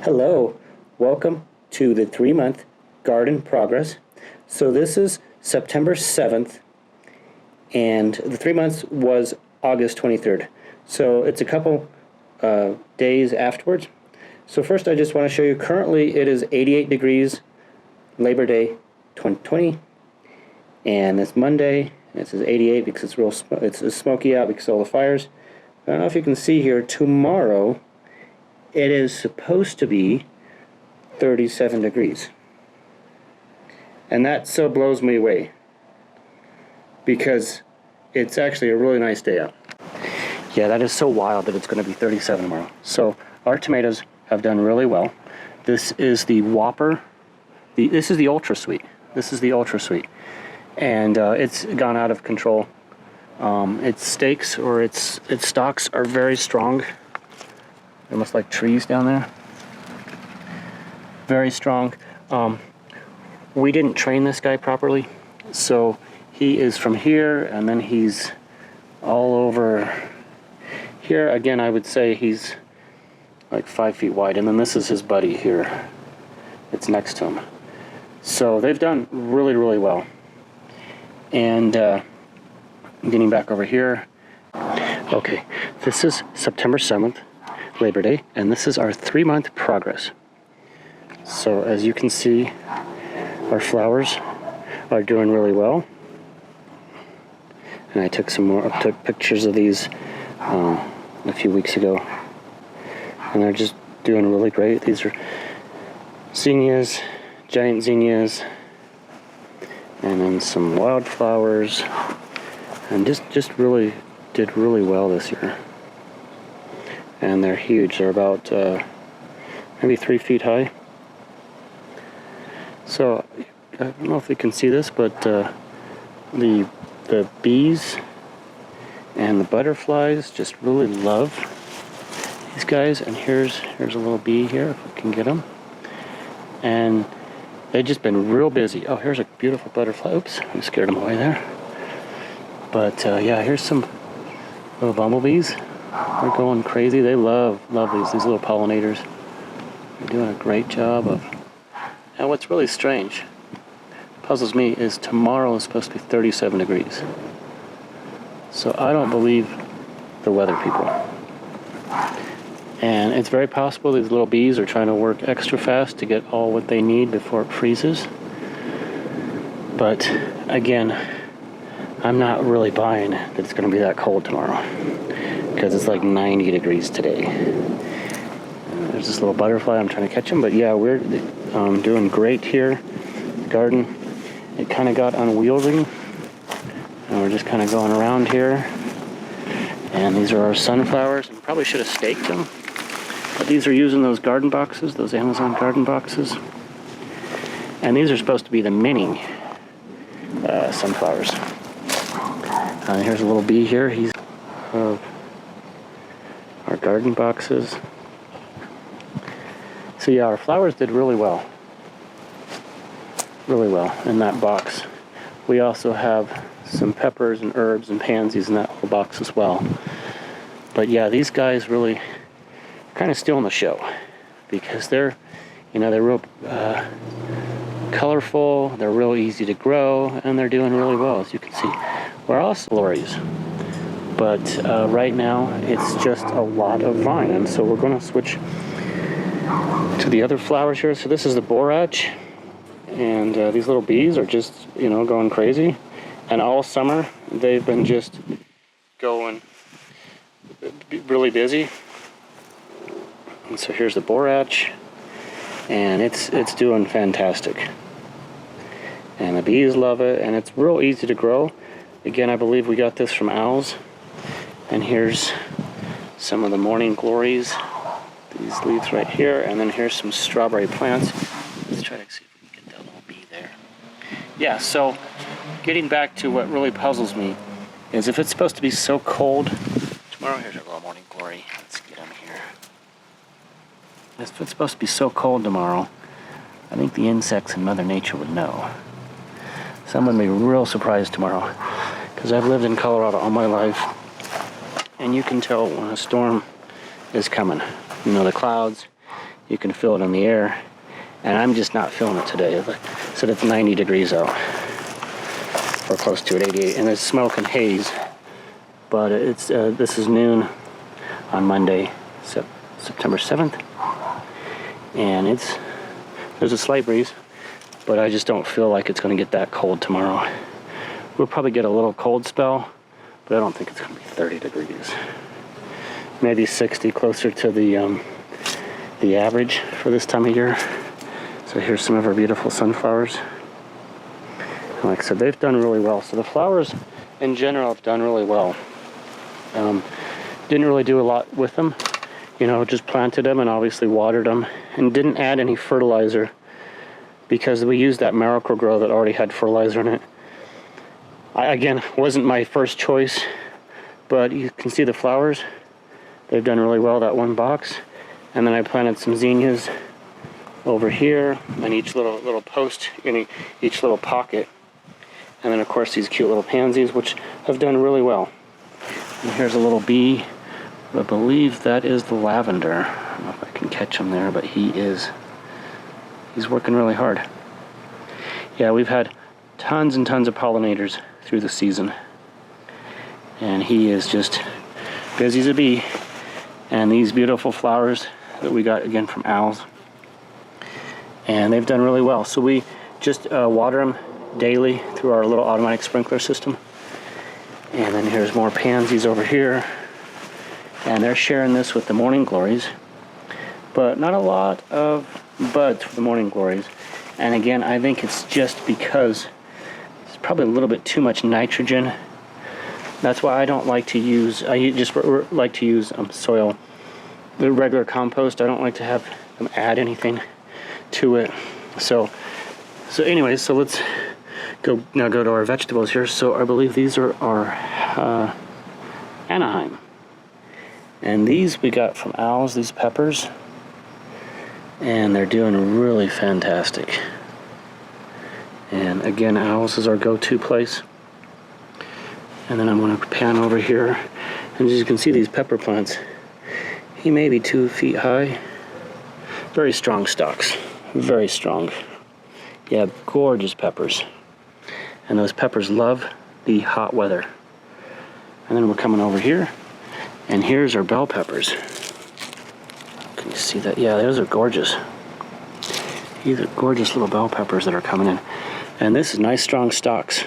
Hello, welcome to the 3-month garden progress. So this is September 7th, and the 3 months was August 23rd. So it's a couple days afterwards. So first I just want to show you, currently it is 88 degrees, Labor Day 2020, and it's Monday, and it says 88 because it's smoky out because of all the fires. I don't know if you can see here, tomorrow it is supposed to be 37 degrees. And that so blows me away because it's actually a really nice day out. Yeah, that is so wild that it's going to be 37 tomorrow. So our tomatoes have done really well. This is the Whopper. This is the Ultra Sweet. This is the Ultra Sweet. And it's gone out of control. Its stakes or its stalks are very strong. Almost like trees down there. Very strong. We didn't train this guy properly, so he is from here and then he's all over here. Again, I would say he's like 5 feet wide, and then this is his buddy here. It's next to him. So they've done really, really well. And getting back over here. Okay, this is September 7th. Labor Day, and this is our 3-month progress. So as you can see, our flowers are doing really well. And I took pictures of these a few weeks ago, and they're just doing really great. These are zinnias, giant zinnias, and then some wildflowers, and just really did really well this year. And they're huge. They're about maybe 3 feet high. So I don't know if you can see this, but the bees and the butterflies just really love these guys. And here's a little bee here, if we can get them. And they've just been real busy. Oh, here's a beautiful butterfly. Oops, I scared them away there. But yeah, here's some little bumblebees. They're going crazy. They love these little pollinators. They're doing a great job of. And what's really strange, puzzles me, is tomorrow is supposed to be 37 degrees. So I don't believe the weather people. And it's very possible these little bees are trying to work extra fast to get all what they need before it freezes. But again, I'm not really buying that it's going to be that cold tomorrow, because it's like 90 degrees today. There's this little butterfly. I'm trying to catch him, but yeah, we're doing great here. The garden, it kind of got unwieldy, and we're just kind of going around here. And these are our sunflowers. And probably should have staked them, but these are using those garden boxes, those Amazon garden boxes. And these are supposed to be the mini sunflowers. Here's a little bee here. He's our garden boxes. So yeah, our flowers did really well in that box. We also have some peppers and herbs and pansies in that little box as well. But yeah, these guys really kind of stealing the show, because they're real colorful, they're real easy to grow, and they're doing really well, as you can see. We're also lorries. But right now it's just a lot of vine, and so we're going to switch to the other flowers here. So this is the borage, and these little bees are just going crazy, and all summer they've been just going really busy. And so here's the borage, and it's doing fantastic, and the bees love it, and it's real easy to grow. Again, I believe we got this from owls. And here's some of the morning glories, these leaves right here, and then here's some strawberry plants. Let's try to see if we can get that little bee there. Yeah, so getting back to what really puzzles me is, if it's supposed to be so cold tomorrow, here's our little morning glory. Let's get him here. If it's supposed to be so cold tomorrow, I think the insects and Mother Nature would know. So I'm going to be real surprised tomorrow, because I've lived in Colorado all my life, and you can tell when a storm is coming. The clouds, you can feel it in the air. And I'm just not feeling it today. So it's 90 degrees out, or close to it, 88, and there's smoke and haze. But it's this is noon on Monday, September 7th, and there's a slight breeze, but I just don't feel like it's going to get that cold tomorrow. We'll probably get a little cold spell, but I don't think it's going to be 30 degrees. Maybe 60, closer to the average for this time of year. So here's some of our beautiful sunflowers. And like I said, they've done really well. So the flowers in general have done really well. Didn't really do a lot with them. You know, just planted them and obviously watered them, and didn't add any fertilizer because we used that Miracle-Gro that already had fertilizer in it. Again, wasn't my first choice, but you can see the flowers. They've done really well, that one box. And then I planted some zinnias over here, and each little post in each little pocket. And then of course these cute little pansies, which have done really well. And here's a little bee. I believe that is the lavender. I don't know if I can catch him there, but he's working really hard. Yeah, we've had tons and tons of pollinators through the season, and he is just busy as a bee. And these beautiful flowers that we got again from owls, and they've done really well. So we just water them daily through our little automatic sprinkler system. And then here's more pansies over here, and they're sharing this with the morning glories, but not a lot of buds for the morning glories. And again, I think it's just because it's probably a little bit too much nitrogen. That's why I don't like to use, I just like to use soil, the regular compost. I don't like to have them add anything to it. So anyways, so let's go to our vegetables here. So I believe these are our Anaheim. And these we got from owls, these peppers. And they're doing really fantastic. And again, owls is our go-to place. And then I'm going to pan over here, and as you can see, these pepper plants, he may be 2 feet high. Very strong stalks, very strong. Yeah, gorgeous peppers. And those peppers love the hot weather. And then we're coming over here, and here's our bell peppers. Can you see that? Yeah, those are gorgeous. These are gorgeous little bell peppers that are coming in. And this is nice strong stalks.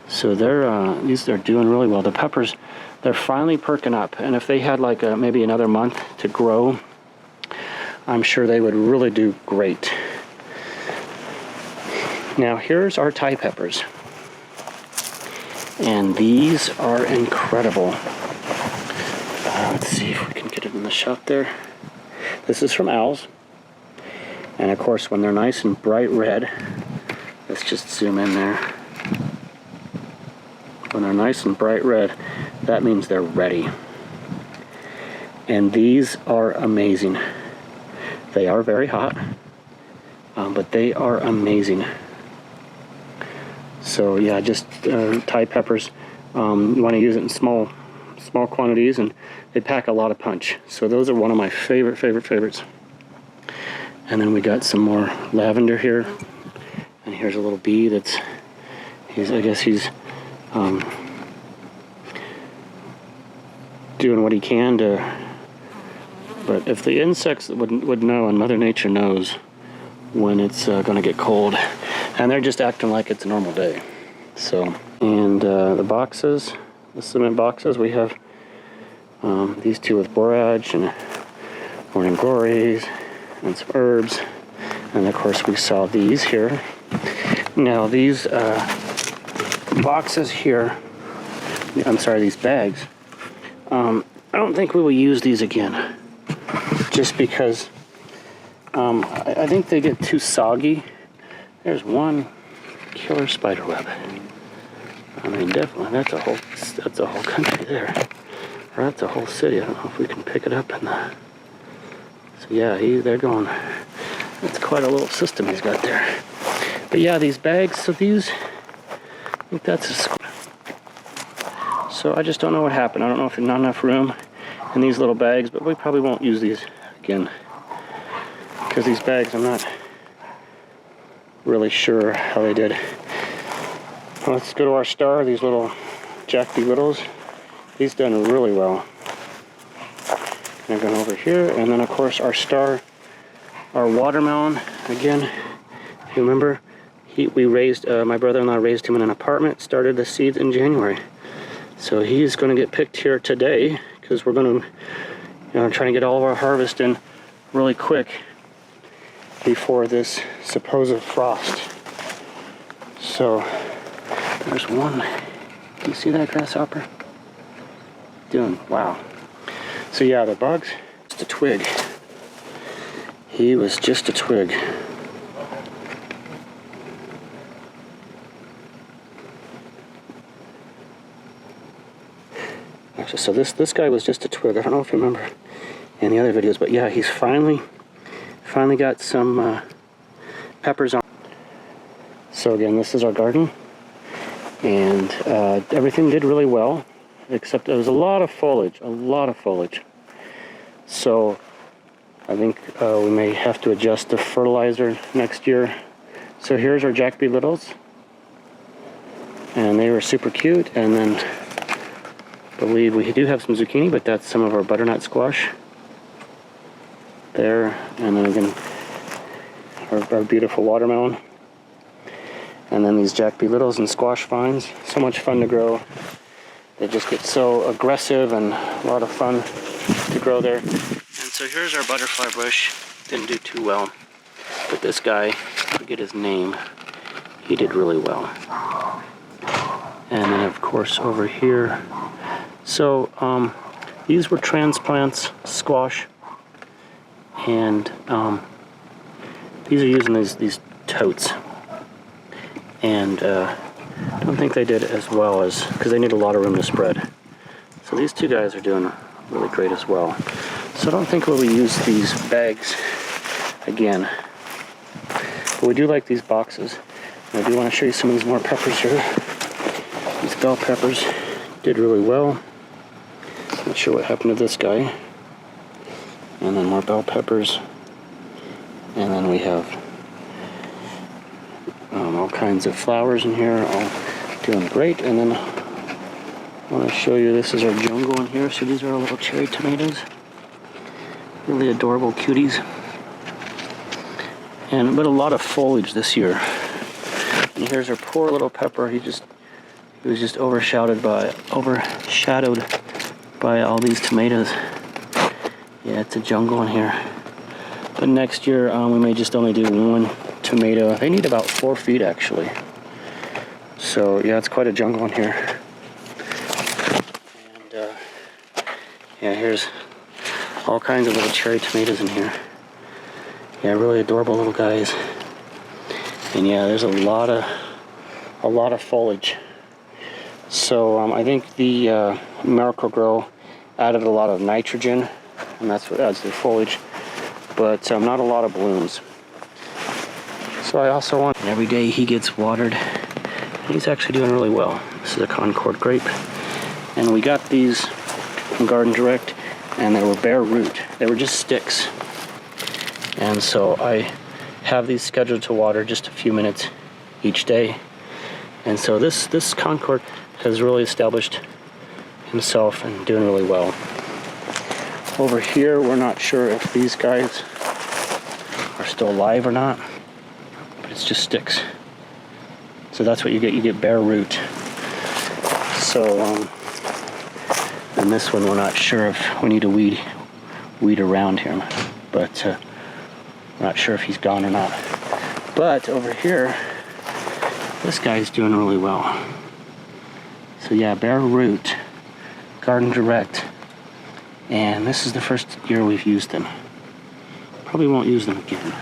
So these are doing really well. The peppers, they're finally perking up. And if they had like maybe another month to grow, I'm sure they would really do great. Now here's our Thai peppers. And these are incredible. Let's see if we can get it in the shot there. This is from owls. And of course, when they're nice and bright red, let's just zoom in there. When they're nice and bright red, that means they're ready. And these are amazing. They are very hot, but they are amazing. So yeah, just Thai peppers. You want to use it in small quantities, and they pack a lot of punch. So those are one of my favorites. And then we got some more lavender here. And here's a little bee that's, I guess he's doing what he can to, but if the insects would know, and Mother Nature knows when it's going to get cold, and they're just acting like it's a normal day. So, and the boxes, the cement boxes, we have these two with borage and morning glories and some herbs, and of course we saw these here. Now these boxes here, I'm sorry, these bags, I don't think we will use these again, just because I think they get too soggy. There's one killer spider web. I mean, definitely, that's a whole country there, or that's a whole city. I don't know if we can pick it up in the. So yeah, they're going. That's quite a little system he's got there. But yeah, these bags. So these, I think that's a square. So I just don't know what happened. I don't know if there's not enough room in these little bags, but we probably won't use these again. because these bags, I'm not really sure how they did. Well, let's go to our star, these little Jack B. Littles. He's done really well. And going over here, and then of course our star, our watermelon. Again, if you remember, we raised, my brother-in-law raised him in an apartment, started the seeds in January. So he's going to get picked here today, because we're going to, try to get all of our harvest in really quick before this supposed frost. So there's one. Do you see that grasshopper? Doing wow. So yeah, the bugs, just a twig. He was just a twig. Actually, so this guy was just a twig. I don't know if you remember in the other videos, but yeah, he's finally got some peppers on. So again, this is our garden, and everything did really well, except there was a lot of foliage, So I think we may have to adjust the fertilizer next year. So here's our Jack B. Littles, and they were super cute. And then I believe we do have some zucchini, but that's some of our butternut squash there. And then again, our beautiful watermelon. And then these Jack B. Littles and squash vines. So much fun to grow. They just get so aggressive and a lot of fun to grow there. And so here's our butterfly bush. Didn't do too well. But this guy, I forget his name, he did really well. And then of course over here, so these were transplants, squash, and these are using these totes. And I don't think they did as well as, because they need a lot of room to spread. So these two guys are doing really great as well. So I don't think we'll use these bags again. But we do like these boxes. And I do want to show you some of these more peppers here. These bell peppers did really well. Not sure what happened to this guy. And then more bell peppers. And then we have all kinds of flowers in here, all doing great. And then I want to show you, this is our jungle in here. So these are our little cherry tomatoes. Really adorable cuties. But a lot of foliage this year. And here's our poor little pepper. He was just overshadowed by all these tomatoes. Yeah, it's a jungle in here. But next year we may just only do one tomato. They need about 4 feet actually. So yeah, it's quite a jungle in here. And yeah, here's all kinds of little cherry tomatoes in here. Yeah, really adorable little guys. And yeah, there's a lot of foliage. So I think the Miracle-Gro added a lot of nitrogen, and that's what adds to the foliage, but not a lot of blooms. So I also want, every day he gets watered. He's actually doing really well. This is a Concord grape. And we got these from Garden Direct, and they were bare root. They were just sticks. And so I have these scheduled to water just a few minutes each day. And so this Concord has really established himself and doing really well. Over here, we're not sure if these guys are still alive or not, but it's just sticks. So that's what you get bare root. So, and this one, we're not sure if we need to weed around him, but we're not sure if he's gone or not. But over here, this guy's doing really well. So yeah, bare root, Garden Direct, and this is the first year we've used them. Probably won't use them again.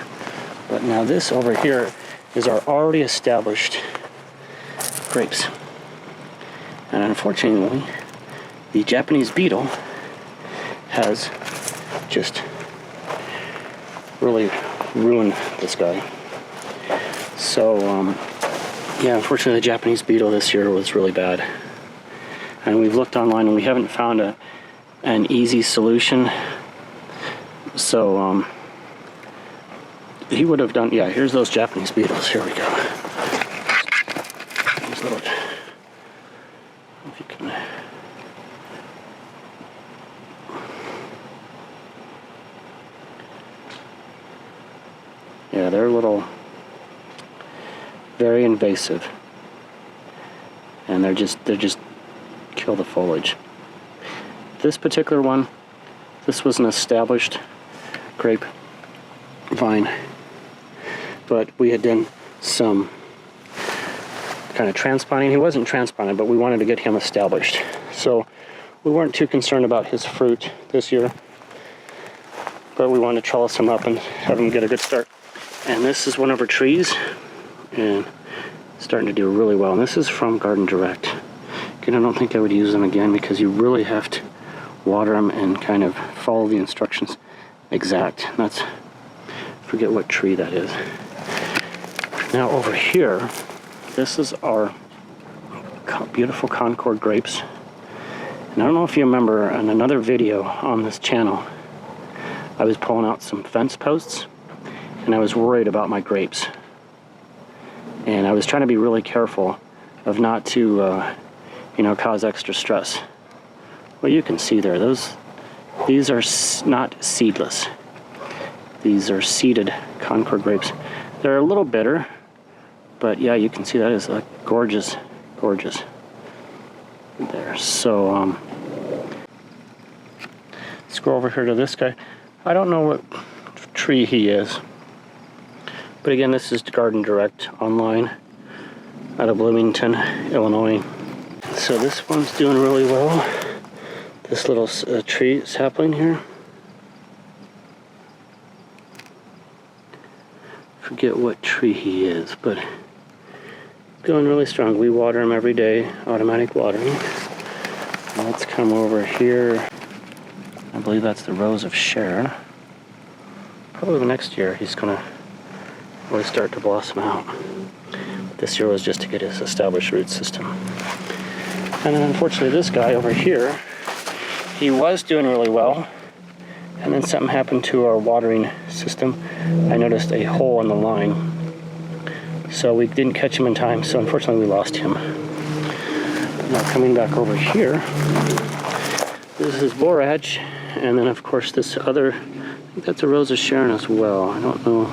But now this over here is our already established grapes. And unfortunately, the Japanese Beetle has just really ruined this guy. So, yeah, unfortunately the Japanese Beetle this year was really bad. And we've looked online and we haven't found an easy solution. So, he would have done, yeah, here's those Japanese beetles. Here we go. These little, if you can, yeah, they're little, very invasive, and they're just kill the foliage. This particular one, this was an established grape vine, but we had done some kind of transplanting. He wasn't transplanted, but we wanted to get him established. So we weren't too concerned about his fruit this year, but we wanted to trellis him up and have him get a good start. And this is one of our trees, and starting to do really well. And this is from Garden Direct. Again, I don't think I would use them again because you really have to water them and kind of follow the instructions exact. That's, forget what tree that is. Now over here, this is our beautiful Concord grapes. And I don't know if you remember in another video on this channel, I was pulling out some fence posts and I was worried about my grapes. And I was trying to be really careful of not to, cause extra stress. Well, you can see there, these are not seedless. These are seeded Concord grapes. They're a little bitter, but yeah, you can see that is like gorgeous, gorgeous. There, so let's go over here to this guy. I don't know what tree he is, but again, this is Garden Direct online out of Bloomington, Illinois. So this one's doing really well. This little tree sapling here. Forget what tree he is, but going really strong. We water him every day, automatic watering. Now let's come over here. I believe that's the Rose of Sharon. Probably the next year he's gonna really start to blossom out. This year was just to get his established root system. And then unfortunately this guy over here, he was doing really well, and then something happened to our watering system. I noticed a hole in the line, so we didn't catch him in time, so unfortunately we lost him. But now coming back over here, this is borage, and then of course this other, I think that's a Rose of Sharon as well, I don't know.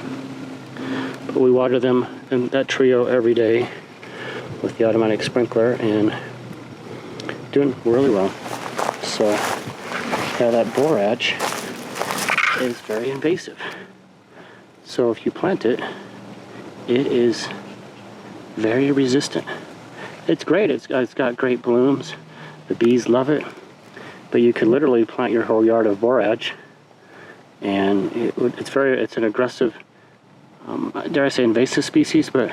But we water them in that trio every day with the automatic sprinkler and doing really well. So yeah, that borage is very invasive. So if you plant it, it is very resistant. It's great, it's got great blooms. The bees love it. But you could literally plant your whole yard of borage, and it's an aggressive, dare I say invasive species, but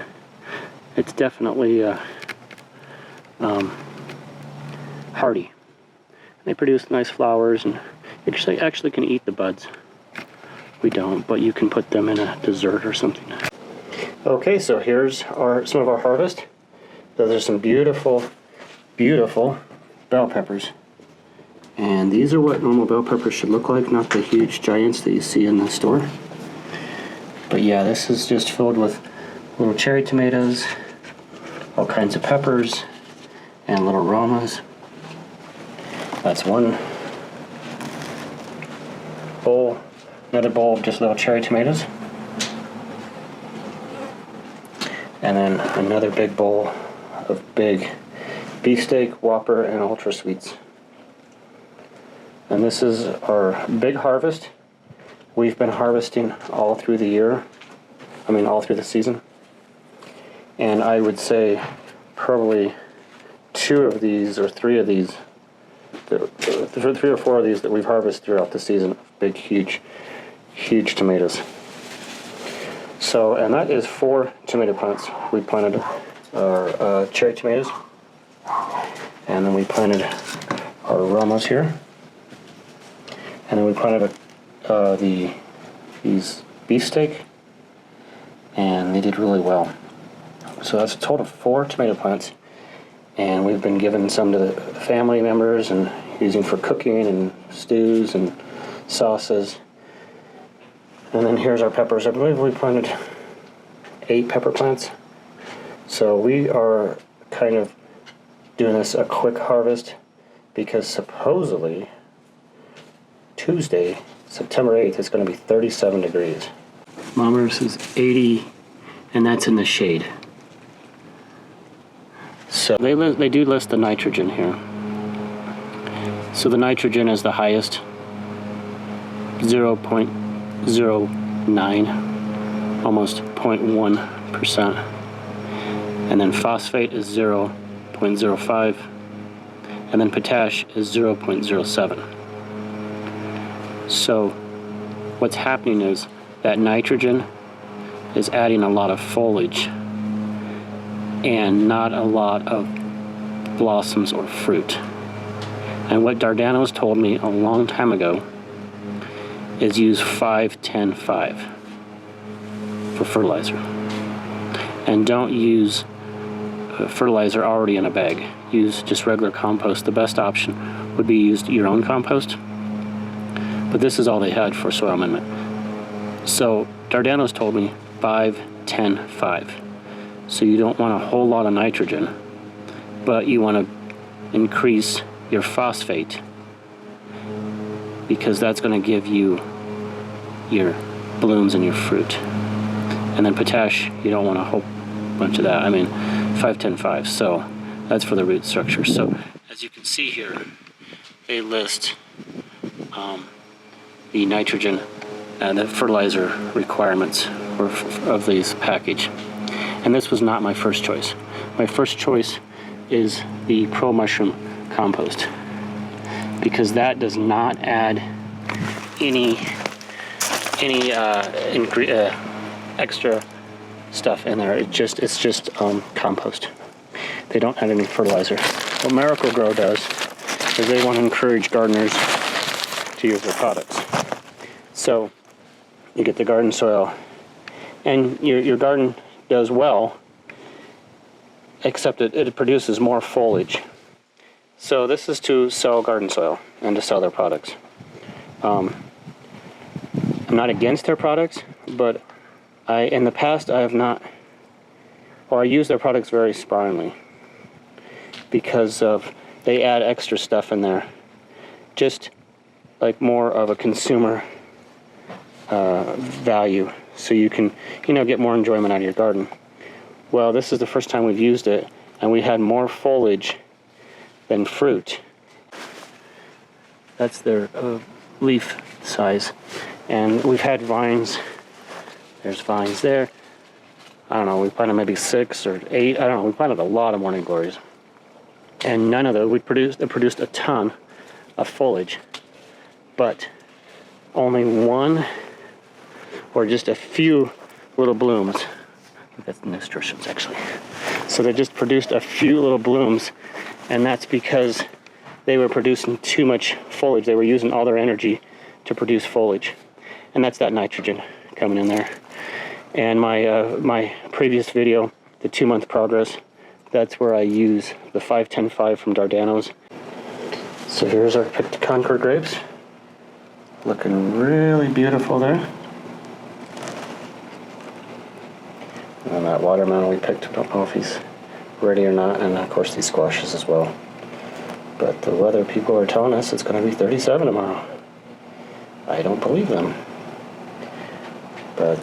it's definitely hardy. They produce nice flowers, and you actually can eat the buds. We don't, but you can put them in a dessert or something. Okay, so here's some of our harvest. Those are some beautiful, beautiful bell peppers. And these are what normal bell peppers should look like, not the huge giants that you see in the store. But yeah, this is just filled with little cherry tomatoes, all kinds of peppers, and little Romas. That's one bowl, another bowl of just little cherry tomatoes. And then another big bowl of big beefsteak, Whopper, and Ultra Sweets. And this is our big harvest. We've been harvesting all through the year. All through the season. And I would say probably 2 of these or 3 of these, 3 or 4 of these that we've harvested throughout the season. Big, huge, huge tomatoes. So, and that is 4 tomato plants. We planted our cherry tomatoes, and then we planted our Romas here, and then we planted these beefsteak, and they did really well. So that's a total of 4 tomato plants, and we've been giving some to the family members and using for cooking and stews and sauces. And then here's our peppers. I believe we planted 8 pepper plants. So we are kind of doing this a quick harvest because supposedly Tuesday, September 8th, it's going to be 37 degrees. Thermometer says 80, and that's in the shade. So they do list the nitrogen here. So the nitrogen is the highest, 0.09, almost 0.1%. And then phosphate is 0.05, and then potash is 0.07. So what's happening is that nitrogen is adding a lot of foliage and not a lot of blossoms or fruit. And what Dardano's told me a long time ago is use 5-10-5 for fertilizer. And don't use fertilizer already in a bag. Use just regular compost. The best option would be use your own compost. But this is all they had for soil amendment. So Dardano's told me 5-10-5. So you don't want a whole lot of nitrogen, but you want to increase your phosphate because that's going to give you your blooms and your fruit. And then potash, you don't want a whole bunch of that. I mean, 5-10-5. So that's for the root structure. So as you can see here, they list the nitrogen and the fertilizer requirements of this package. And this was not my first choice. My first choice is the Pro Mushroom compost because that does not add any extra stuff in there. It's just compost. They don't add any fertilizer. What Miracle Grow does is they want to encourage gardeners to use their products. So you get the garden soil, and your garden does well, except it produces more foliage. So this is to sell garden soil and to sell their products. I'm not against their products, but in the past I have not, or I use their products very sparingly because they add extra stuff in there, just like more of a consumer value, so you can get more enjoyment out of your garden. Well, this is the first time we've used it, and we had more foliage than fruit. That's their leaf size, and we've had vines. There's vines there. I don't know, we planted maybe 6 or 8. I don't know, we planted a lot of morning glories, and none of those it produced a ton of foliage, but only one or just a few little blooms. That's nasturtiums, actually. So they just produced a few little blooms, and that's because they were producing too much foliage. They were using all their energy to produce foliage, and that's that nitrogen coming in there. And my previous video, the 2-month progress, that's where I use the 5-10-5 from Dardano's. So here's our picked Concord grapes, looking really beautiful there. And that watermelon we picked, I don't know if he's ready or not, and of course these squashes as well. But the weather people are telling us it's going to be 37 tomorrow. I don't believe them. But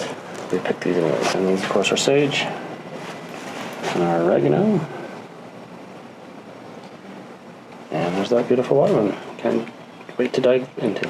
we picked these anyways. And these, of course, are sage and our oregano. And there's that beautiful watermelon. Can't wait to dive into.